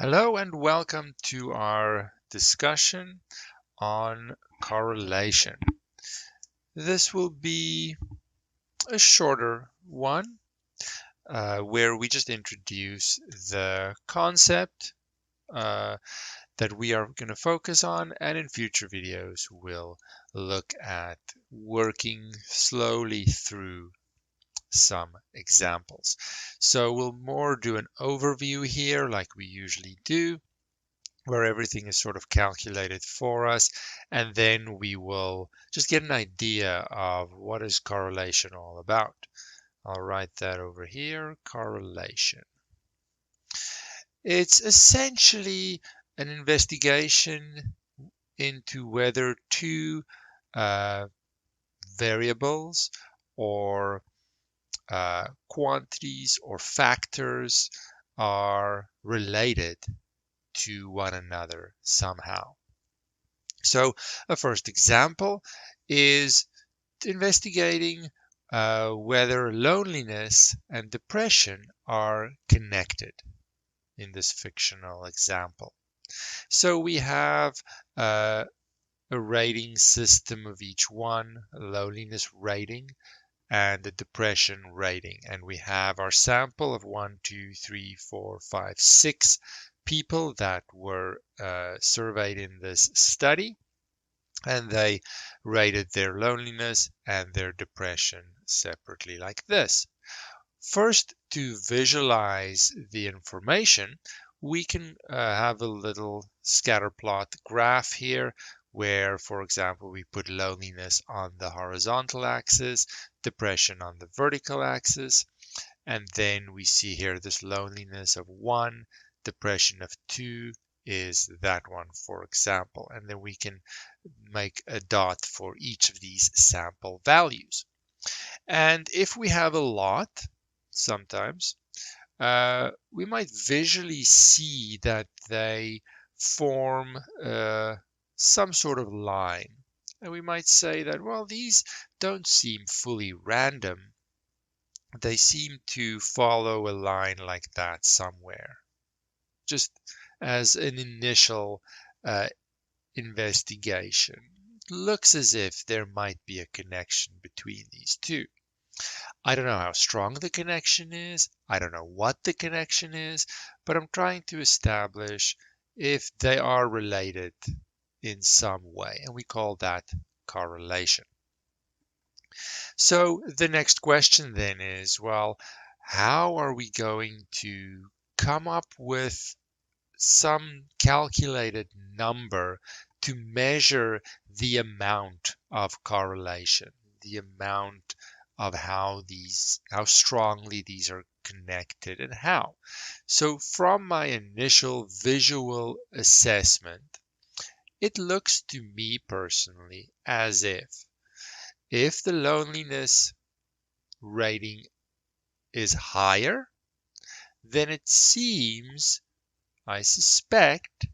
Hello and welcome to our discussion on correlation. This will be a shorter one where we just introduce the concept that we are going to focus on, and in future videos we'll look at working slowly through some examples. So we'll more do an overview here like we usually do, where everything is sort of calculated for us, and then we will just get an idea of what is correlation all about. I'll write that over here, correlation. It's essentially an investigation into whether two variables or quantities or factors are related to one another somehow. So a first example is investigating whether loneliness and depression are connected in this fictional example. So we have a rating system of each one, a loneliness rating and a depression rating. And we have our sample of 1, 2, 3, 4, 5, 6 people that were surveyed in this study, and they rated their loneliness and their depression separately like this. First, to visualize the information, we can have a little scatter plot graph here where, for example, we put loneliness on the horizontal axis, depression on the vertical axis, and then we see here this loneliness of 1, depression of 2 is that one, for example, and then we can make a dot for each of these sample values. And if we have a lot, sometimes, we might visually see that they form some sort of line. And we might say that, well, these don't seem fully random. They seem to follow a line like that somewhere, just as an initial investigation. It looks as if there might be a connection between these two. I don't know how strong the connection is. I don't know what the connection is, but I'm trying to establish if they are related in some way, and we call that correlation. So the next question then is, well, how are we going to come up with some calculated number to measure the amount of correlation, the amount of how strongly these are connected and how. So from my initial visual assessment, it looks to me personally as if the loneliness rating is higher, then it seems, I suspect,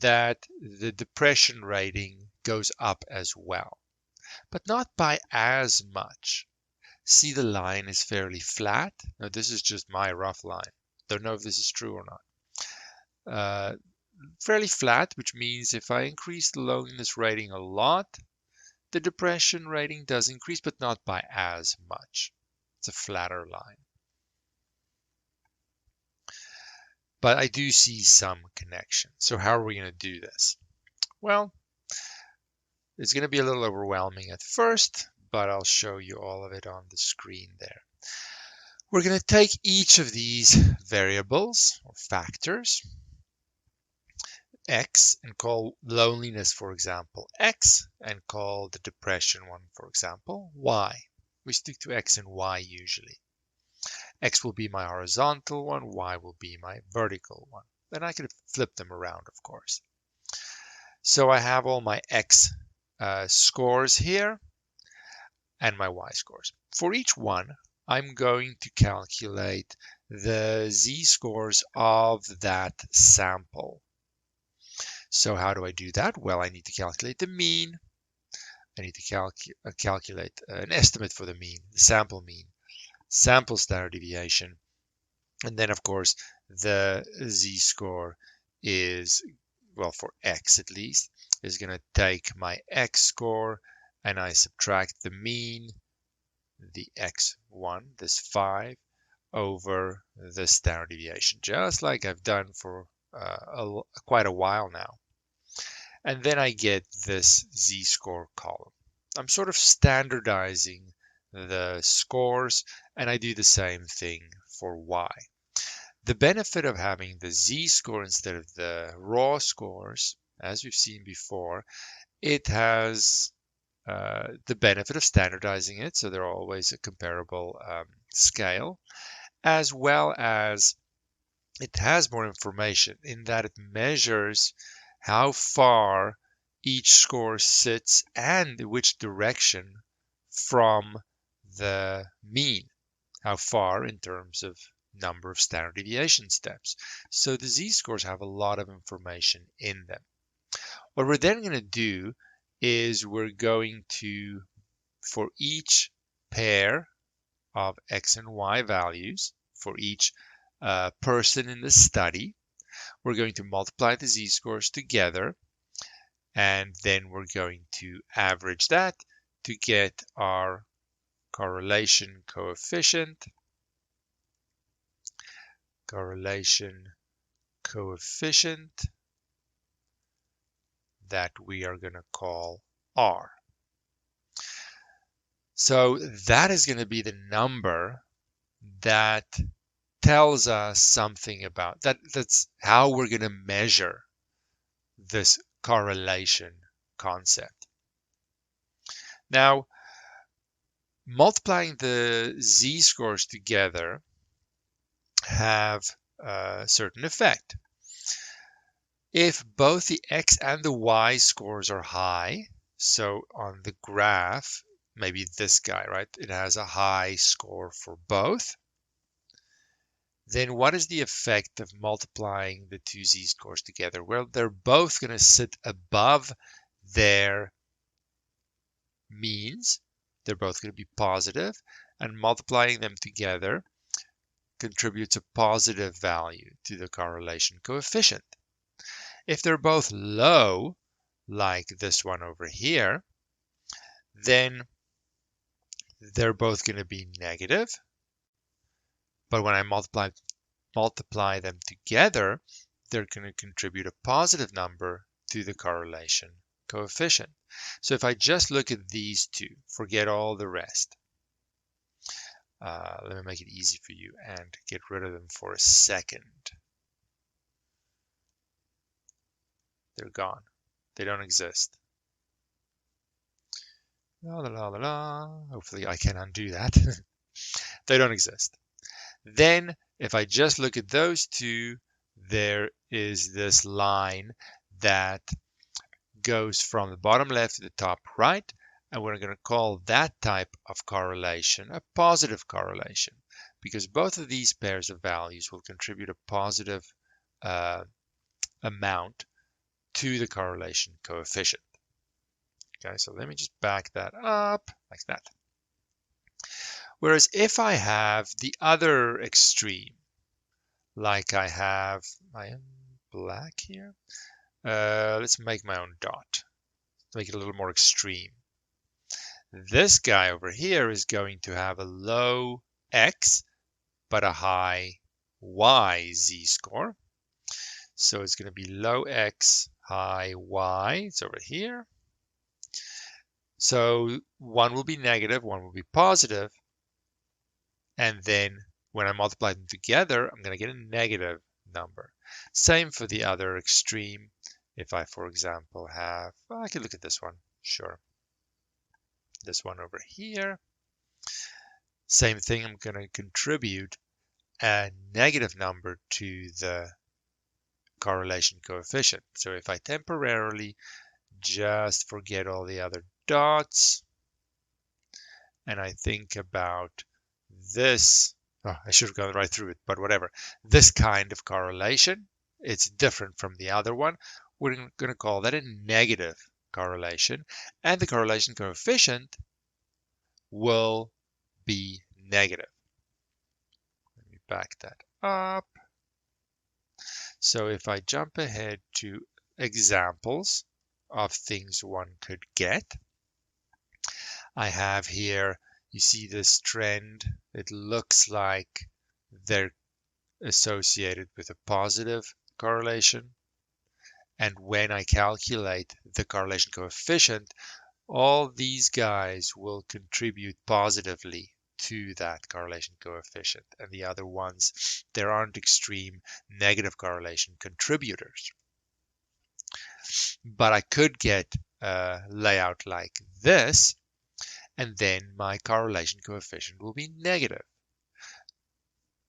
that the depression rating goes up as well, but not by as much. See, the line is fairly flat. Now, this is just my rough line. Don't know if this is true or not. Fairly flat, which means if I increase the loneliness rating a lot, the depression rating does increase, but not by as much. It's a flatter line. But I do see some connection. So how are we going to do this? Well, it's going to be a little overwhelming at first, but I'll show you all of it on the screen there. We're going to take each of these variables or factors, X, and call loneliness, for example, X, and call the depression one, for example, Y. We stick to X and Y usually. X will be my horizontal one, Y will be my vertical one. Then I could flip them around, of course. So I have all my X scores here and my Y scores. For each one, I'm going to calculate the Z-scores of that sample. So how do I do that? Well, I need to calculate the mean. I need to calculate an estimate for the mean, the sample mean, sample standard deviation, and then, of course, the z-score is, well, for x at least, is going to take my x score and I subtract the mean, the x1, this 5, over the standard deviation, just like I've done for quite a while now. And then I get this z-score column. I'm sort of standardizing the scores, and I do the same thing for y. The benefit of having the z-score instead of the raw scores, as we've seen before, it has the benefit of standardizing it, so they're always a comparable scale, as well as it has more information in that it measures how far each score sits and which direction from the mean, how far in terms of number of standard deviation steps. So the z-scores have a lot of information in them. What we're then going to do is we're going to, for each pair of x and y values, for each person in the study, we're going to multiply the z-scores together, and then we're going to average that to get our correlation coefficient. That we are going to call R. So that is going to be the number that tells us something about that. That's how we're going to measure this correlation concept. Now, multiplying the z-scores together have a certain effect. If both the x and the y scores are high, so on the graph, maybe this guy, right? It has a high score for both. Then what is the effect of multiplying the two z-scores together? Well, they're both going to sit above their means. They're both going to be positive, and multiplying them together contributes a positive value to the correlation coefficient. If they're both low, like this one over here, then they're both going to be negative. But when I multiply them together, they're going to contribute a positive number to the correlation coefficient. So if I just look at these two, forget all the rest. Let me make it easy for you and get rid of them for a second. They're gone. They don't exist. La, la, la, la, la. Hopefully I can undo that. They don't exist. Then if I just look at those two, there is this line that goes from the bottom left to the top right, and we're going to call that type of correlation a positive correlation, because both of these pairs of values will contribute a positive amount to the correlation coefficient. Okay, so let me just back that up like that. Whereas if I have the other extreme, like I have my own black here, let's make my own dot, make it a little more extreme. This guy over here is going to have a low x, but a high y z-score. So it's going to be low x, high y. It's over here. So one will be negative, one will be positive. And then when I multiply them together, I'm going to get a negative number. Same for the other extreme. If I, for example, have, well, I can look at this one, sure. This one over here. Same thing, I'm going to contribute a negative number to the correlation coefficient. So if I temporarily just forget all the other dots and I think about this, oh, I should have gone right through it, but whatever. This kind of correlation, it's different from the other one. We're going to call that a negative correlation, and the correlation coefficient will be negative. Let me back that up. So if I jump ahead to examples of things one could get, I have here, you see this trend. It looks like they're associated with a positive correlation. And when I calculate the correlation coefficient, all these guys will contribute positively to that correlation coefficient. And the other ones, there aren't extreme negative correlation contributors. But I could get a layout like this, and then my correlation coefficient will be negative,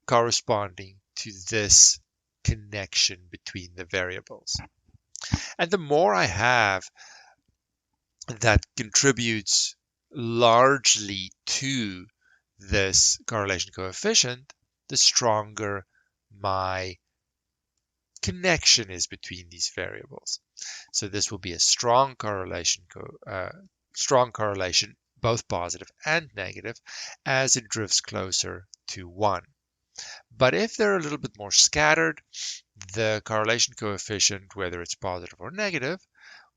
corresponding to this connection between the variables. And the more I have that contributes largely to this correlation coefficient, the stronger my connection is between these variables. So this will be a strong correlation, both positive and negative, as it drifts closer to 1. But if they're a little bit more scattered, the correlation coefficient, whether it's positive or negative,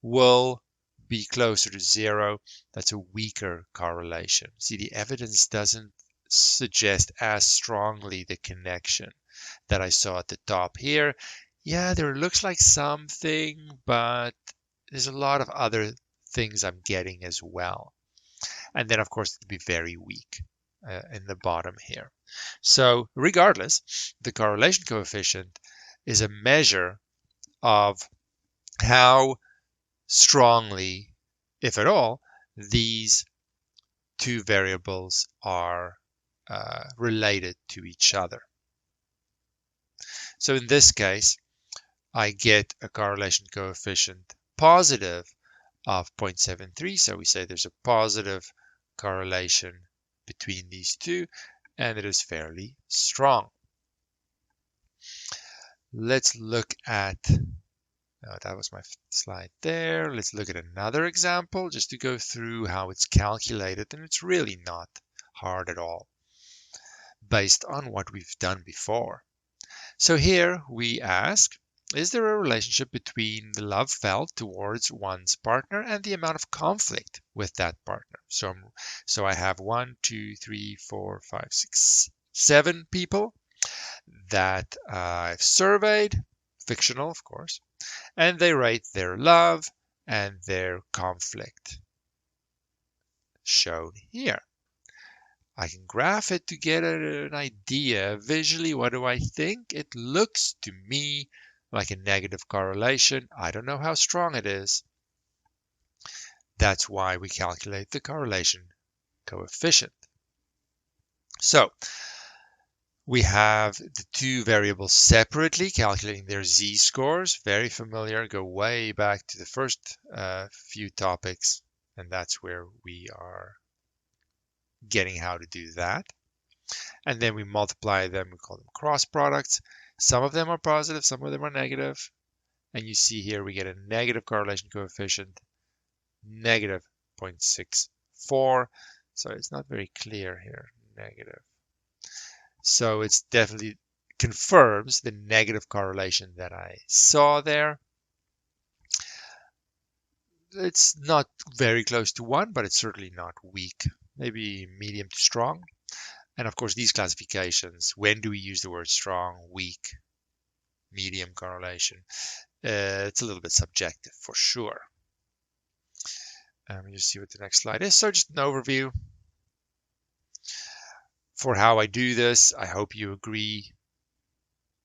will be closer to 0. That's a weaker correlation. See, the evidence doesn't suggest as strongly the connection that I saw at the top here. Yeah, there looks like something, but there's a lot of other things I'm getting as well. And then, of course, it'll be very weak in the bottom here. So regardless, the correlation coefficient is a measure of how strongly, if at all, these two variables are related to each other. So in this case, I get a correlation coefficient positive of 0.73. So we say there's a positive correlation between these two, and it is fairly strong. Let's look at, that was my slide there. Let's look at another example just to go through how it's calculated, and it's really not hard at all based on what we've done before. So here we ask, is there a relationship between the love felt towards one's partner and the amount of conflict with that partner? So I have 1, 2, 3, 4, 5, 6, 7 people that I've surveyed, fictional of course, and they rate their love and their conflict shown here. I can graph it to get an idea visually. What do I think? It looks to me like a negative correlation. I don't know how strong it is. That's why we calculate the correlation coefficient. So we have the two variables separately, calculating their z-scores. Very familiar. Go way back to the first few topics, and that's where we are getting how to do that. And then we multiply them. We call them cross products. Some of them are positive, some of them are negative. And you see here we get a negative correlation coefficient, negative 0.64. So it's not very clear here, negative. So it's definitely confirms the negative correlation that I saw there. It's not very close to 1, but it's certainly not weak, maybe medium to strong. And of course, these classifications, when do we use the word strong, weak, medium correlation? It's a little bit subjective for sure. Let me just see what the next slide is. So just an overview for how I do this. I hope you agree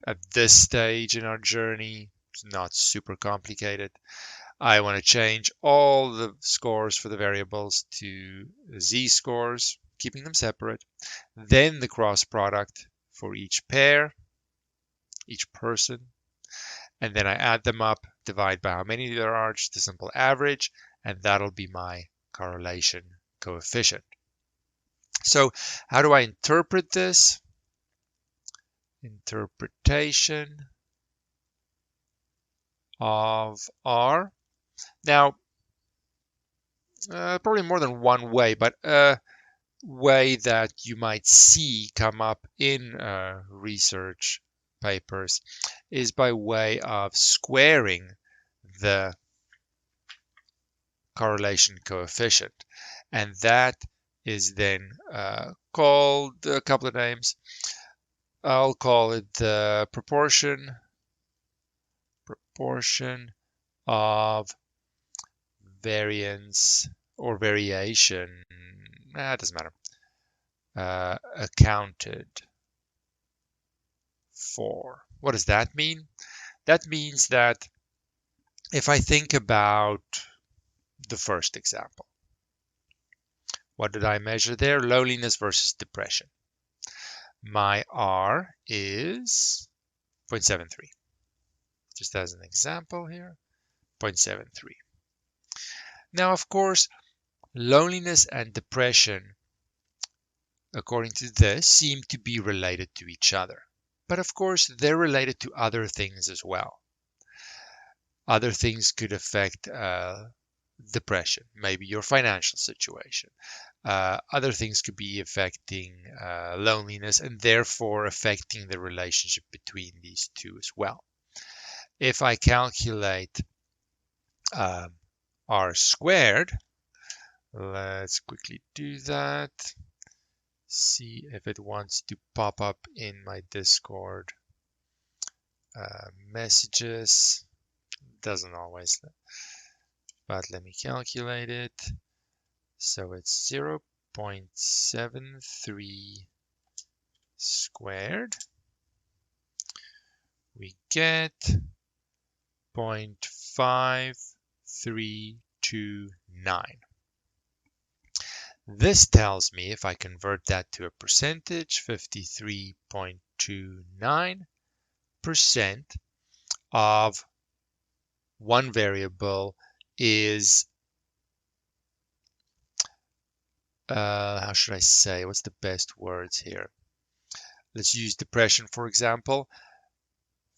at this stage in our journey. It's not super complicated. I want to change all the scores for the variables to z-scores, keeping them separate. Then the cross product for each pair, each person. And then I add them up, divide by how many there are, just a simple average, and that'll be my correlation coefficient. So how do I interpret this? Interpretation of R. Now, probably more than one way, but a way that you might see come up in research papers is by way of squaring the correlation coefficient, and that is then called a couple of names. I'll call it the proportion of variance or variation. It doesn't matter. Accounted for. What does that mean? That means that if I think about the first example, what did I measure there? Loneliness versus depression. My R is 0.73. Just as an example here, 0.73. Now, of course, loneliness and depression, according to this, seem to be related to each other. But of course, they're related to other things as well. Other things could affect depression, maybe your financial situation. Other things could be affecting loneliness and therefore affecting the relationship between these two as well. If I calculate R squared, let's quickly do that. See if it wants to pop up in my Discord messages. Doesn't always, but let me calculate it. So it's 0.73 squared. We get 0.5329. This tells me, if I convert that to a percentage, 53.29% of one variable is, how should I say, what's the best words here? Let's use depression, for example.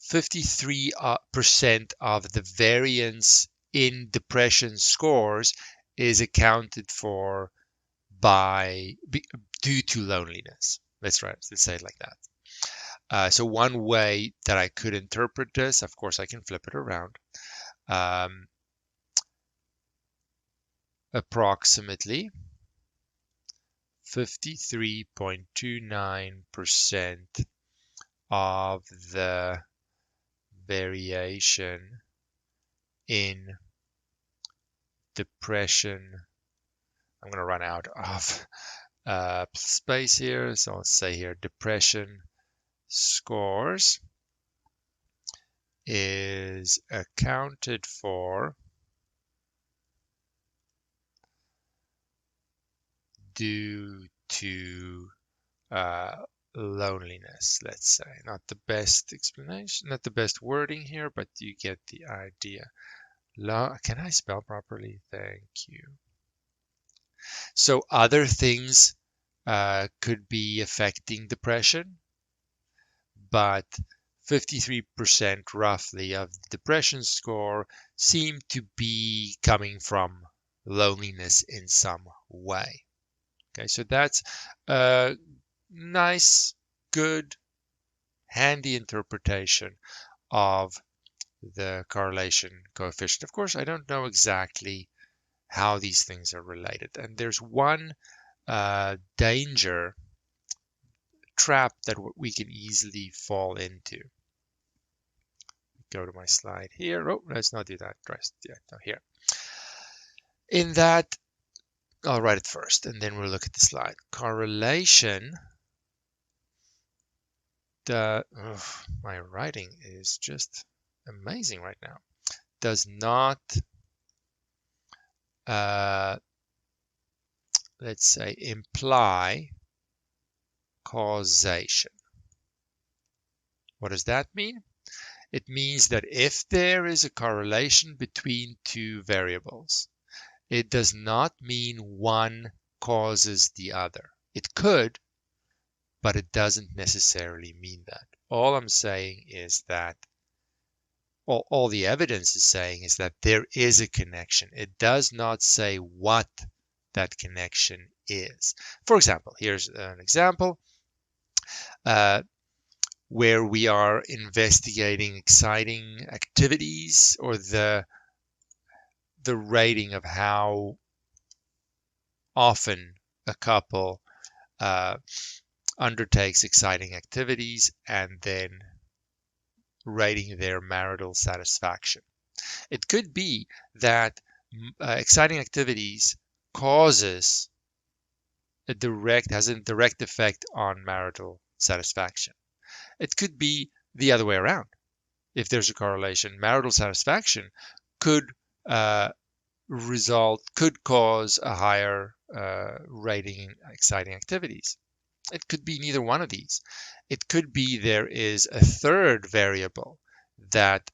53% of the variance in depression scores is accounted for due to loneliness. Let's say it like that. So one way that I could interpret this, of course I can flip it around, approximately 53.29% of the variation in depression. I'm going to run out of space here, so I'll say here depression scores is accounted for due to loneliness, let's say. Not the best explanation, not the best wording here, but you get the idea. Can I spell properly? Thank you. So other things could be affecting depression, but 53% roughly of the depression score seem to be coming from loneliness in some way. Okay, so that's a nice, good, handy interpretation of the correlation coefficient. Of course, I don't know exactly how these things are related. And there's one danger trap that we can easily fall into. Go to my slide here. Oh, let's not do that just yet. No, here. In that, I'll write it first, and then we'll look at the slide. Correlation. My writing is just amazing right now. Does not, let's say, imply causation. What does that mean? It means that if there is a correlation between two variables, it does not mean one causes the other. It could, but it doesn't necessarily mean that. All I'm saying is that, all the evidence is saying is that there is a connection. It does not say what that connection is. For example, here's an example. where we are investigating exciting activities, or the rating of how often a couple undertakes exciting activities, and then rating their marital satisfaction. It could be that exciting activities has a direct effect on marital satisfaction. It could be the other way around. If there's a correlation, marital satisfaction could could cause a higher rating in exciting activities. It could be neither one of these. It could be there is a third variable that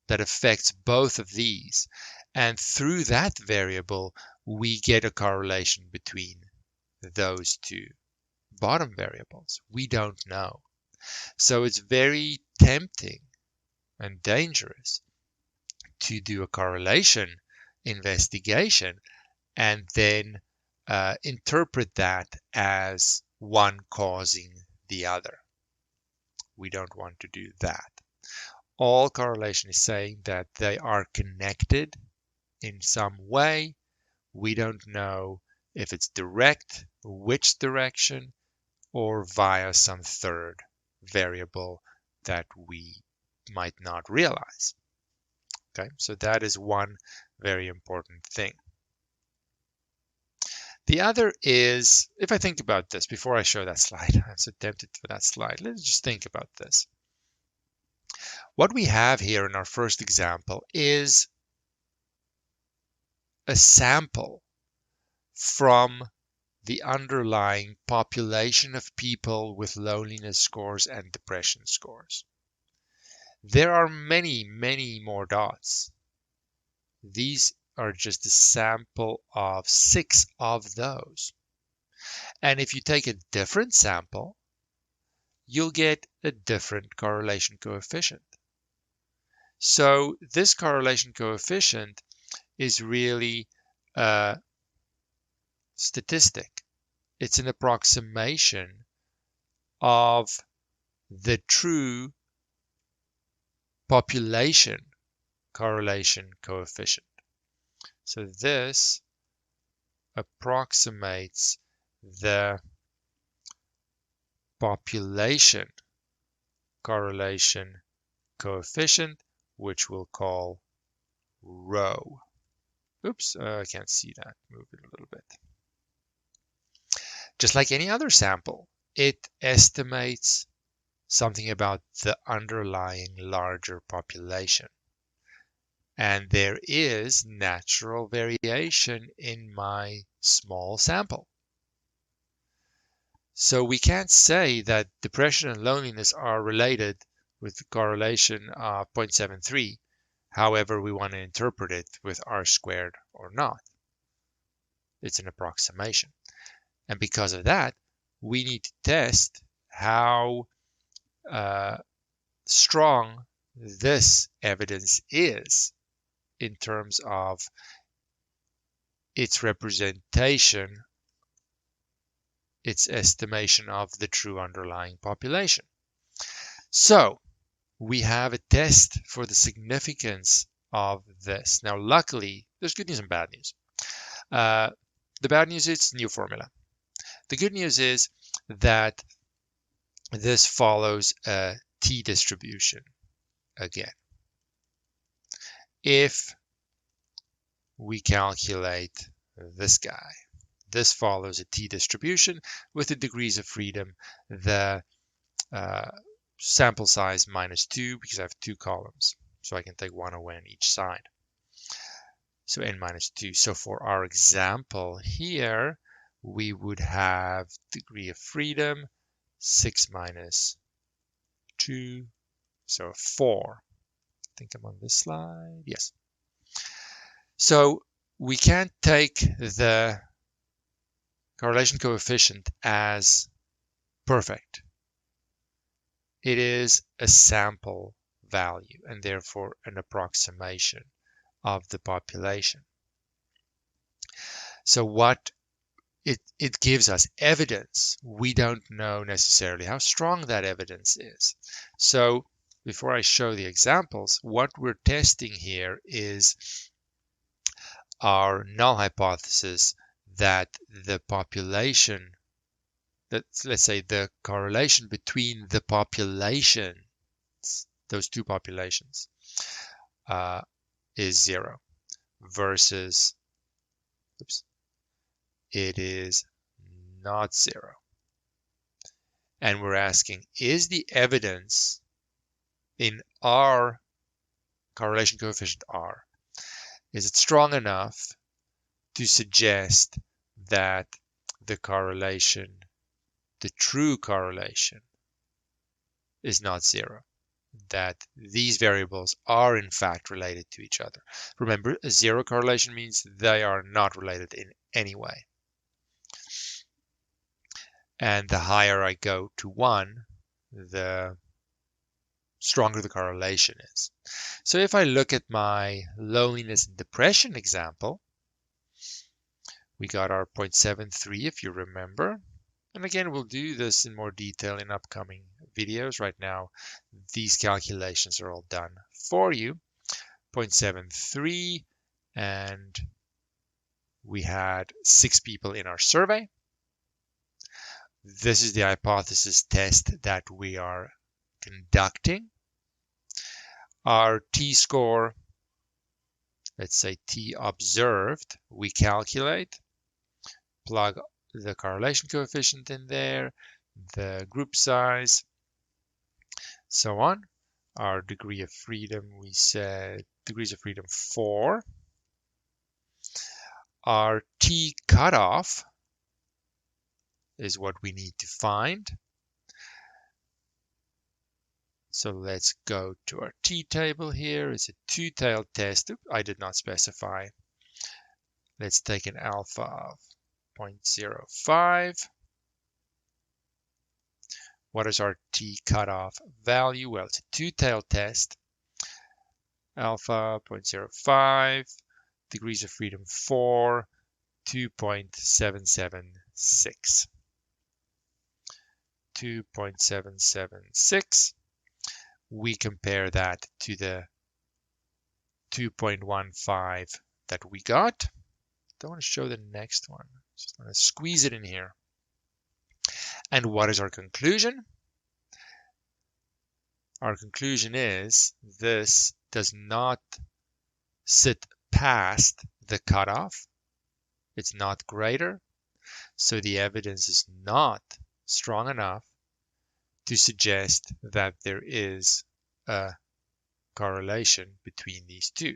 affects both of these. And through that variable, we get a correlation between those two bottom variables. We don't know. So it's very tempting and dangerous to do a correlation investigation and then interpret that as one causing the other. We don't want to do that. All correlation is saying that they are connected in some way. We don't know if it's direct, which direction, or via some third variable that we might not realize. Okay, so that is one very important thing. The other is, if I think about this, before I show that slide, I'm so tempted for that slide. Let's just think about this. What we have here in our first example is a sample from the underlying population of people with loneliness scores and depression scores. There are many, many more dots. These are just a sample of 6 of those. And if you take a different sample, you'll get a different correlation coefficient. So this correlation coefficient is really a statistic. It's an approximation of the true population correlation coefficient. So this approximates the population correlation coefficient, which we'll call rho. Oops, I can't see that. Move it a little bit. Just like any other sample, it estimates something about the underlying larger population. And there is natural variation in my small sample. So we can't say that depression and loneliness are related with the correlation of 0.73, however we want to interpret it with R squared or not. It's an approximation. And because of that, we need to test how strong this evidence is in terms of its representation, its estimation of the true underlying population. So we have a test for the significance of this. Now, luckily, there's good news and bad news. The bad news is it's a new formula. The good news is that this follows a t-distribution again. If we calculate this guy, this follows a t-distribution with the degrees of freedom, the sample size -2, because I have 2 columns, so I can take 1 away on each side. So n -2. So for our example here, we would have degree of freedom 6 minus 2, so 4. I think I'm on this slide. Yes. So we can't take the correlation coefficient as perfect. It is a sample value and therefore an approximation of the population. So what it gives us evidence. We don't know necessarily how strong that evidence is. So before I show the examples, what we're testing here is our null hypothesis that the population, let's say the correlation between the populations, those two populations, is 0 versus, it is not 0. And we're asking, is the evidence in our correlation coefficient R, is it strong enough to suggest that the correlation, the true correlation, is not 0, that these variables are in fact related to each other? Remember, a 0 correlation means they are not related in any way. And the higher I go to 1, the stronger the correlation is. So if I look at my loneliness and depression example, we got our 0.73, if you remember. And again, we'll do this in more detail in upcoming videos. Right now, these calculations are all done for you. 0.73, and we had 6 people in our survey. This is the hypothesis test that we are conducting. Our t-score, let's say t observed, we calculate, plug the correlation coefficient in there, the group size, so on. Our degree of freedom, we said degrees of freedom 4. Our t cutoff is what we need to find. So let's go to our t-table here. It's a two-tailed test. Oops, I did not specify. Let's take an alpha of 0.05. What is our t cutoff value? Well, it's a two-tailed test. Alpha 0.05, degrees of freedom 4, 2.776. 2.776. We compare that to the 2.15 that we got. Don't want to show the next one. Just want to squeeze it in here. And what is our conclusion? Our conclusion is this does not sit past the cutoff. It's not greater. So the evidence is not strong enough to suggest that there is a correlation between these two.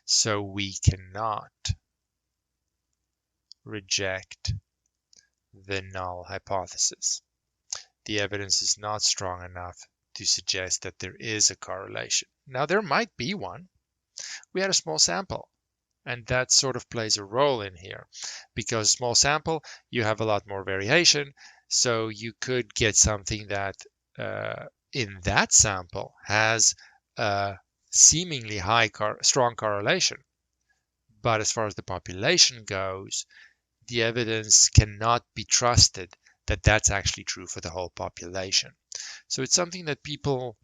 So we cannot reject the null hypothesis. The evidence is not strong enough to suggest that there is a correlation. Now, there might be one. We had a small sample, and that sort of plays a role in here. Because small sample, you have a lot more variation, so you could get something that in that sample has a seemingly high strong correlation. But as far as the population goes, the evidence cannot be trusted that that's actually true for the whole population. So it's something that people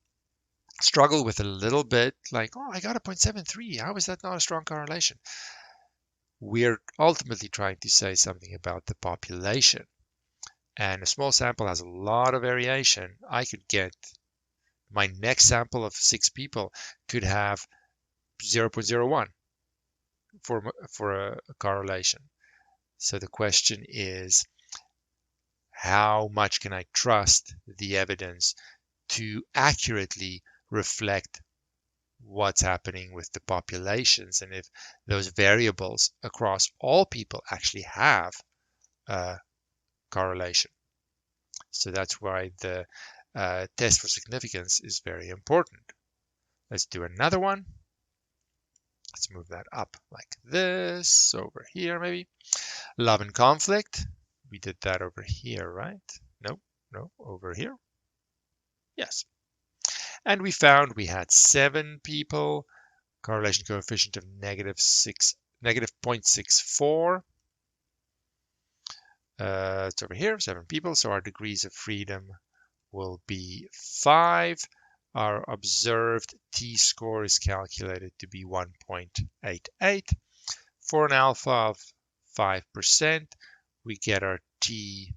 struggle with a little bit, like, oh, I got a 0.73. How is that not a strong correlation? We're ultimately trying to say something about the population. And a small sample has a lot of variation. I could get my next sample of 6 people could have 0.01 for a correlation. So the question is, how much can I trust the evidence to accurately reflect what's happening with the populations, and if those variables across all people actually have a correlation? So that's why the test for significance is very important. Let's do another one. Let's move that up like this, over here maybe. Love and conflict. We did that over here, right? No, over here. Yes. And we found we had 7 people, correlation coefficient of negative 0.64. It's over here, 7 people, so our degrees of freedom will be 5. Our observed t-score is calculated to be 1.88. For an alpha of 5%, we get our t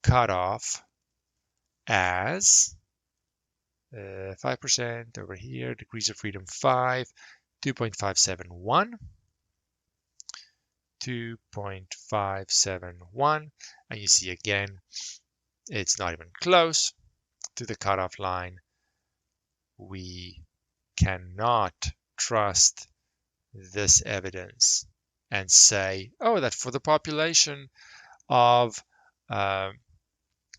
cutoff as 5% over here, degrees of freedom 5, 2.571. 2.571, and you see again, it's not even close to the cutoff line. We cannot trust this evidence and say, oh, that for the population of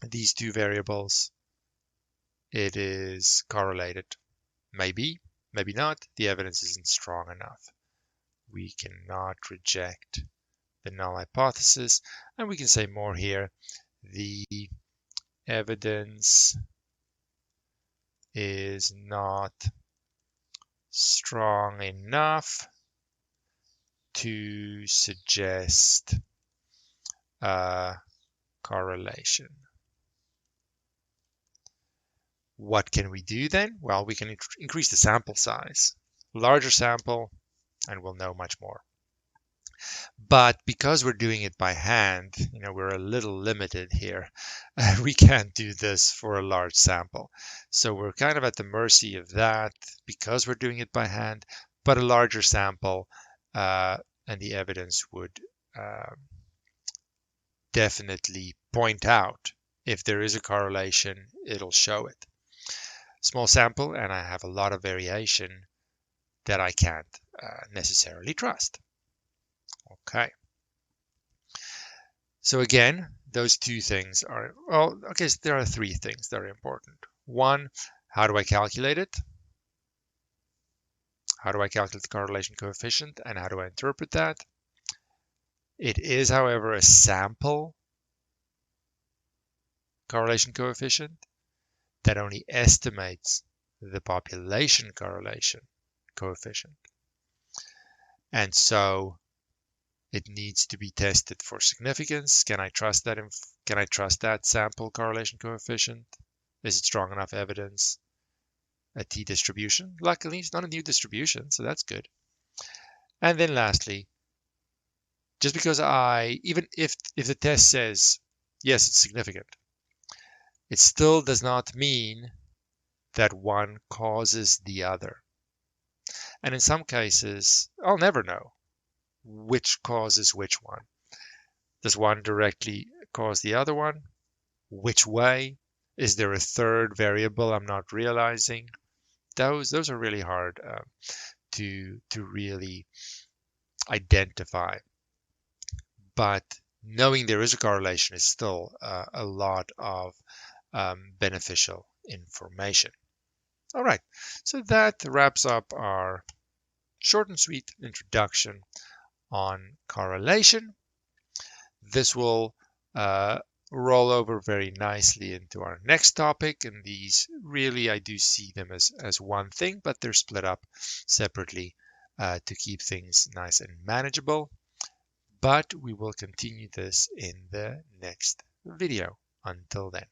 these two variables, it is correlated. Maybe, maybe not. The evidence isn't strong enough. We cannot reject the null hypothesis, and we can say more here. The evidence is not strong enough to suggest a correlation. What can we do then? Well, we can increase the sample size. Larger sample, and we'll know much more. But because we're doing it by hand, we're a little limited here. We can't do this for a large sample. So we're kind of at the mercy of that because we're doing it by hand, but a larger sample and the evidence would definitely point out if there is a correlation, it'll show it. Small sample, and I have a lot of variation that I can't necessarily trust. Okay. So again, those two things are, well, okay, so there are 3 things that are important. 1, how do I calculate it? How do I calculate the correlation coefficient, and how do I interpret that? It is, however, a sample correlation coefficient that only estimates the population correlation coefficient. And so it needs to be tested for significance. Can I trust that? Can I trust that sample correlation coefficient? Is it strong enough evidence? A t-distribution. Luckily, it's not a new distribution, so that's good. And then lastly, just because even if the test says, yes, it's significant, it still does not mean that one causes the other. And in some cases, I'll never know which causes which one. Does one directly cause the other one? Which way? Is there a third variable I'm not realizing? Those are really hard to really identify. But knowing there is a correlation is still a lot of beneficial information. All right, so that wraps up our short and sweet introduction on correlation. This will roll over very nicely into our next topic, and these really, I do see them as one thing, but they're split up separately to keep things nice and manageable. But we will continue this in the next video. Until then.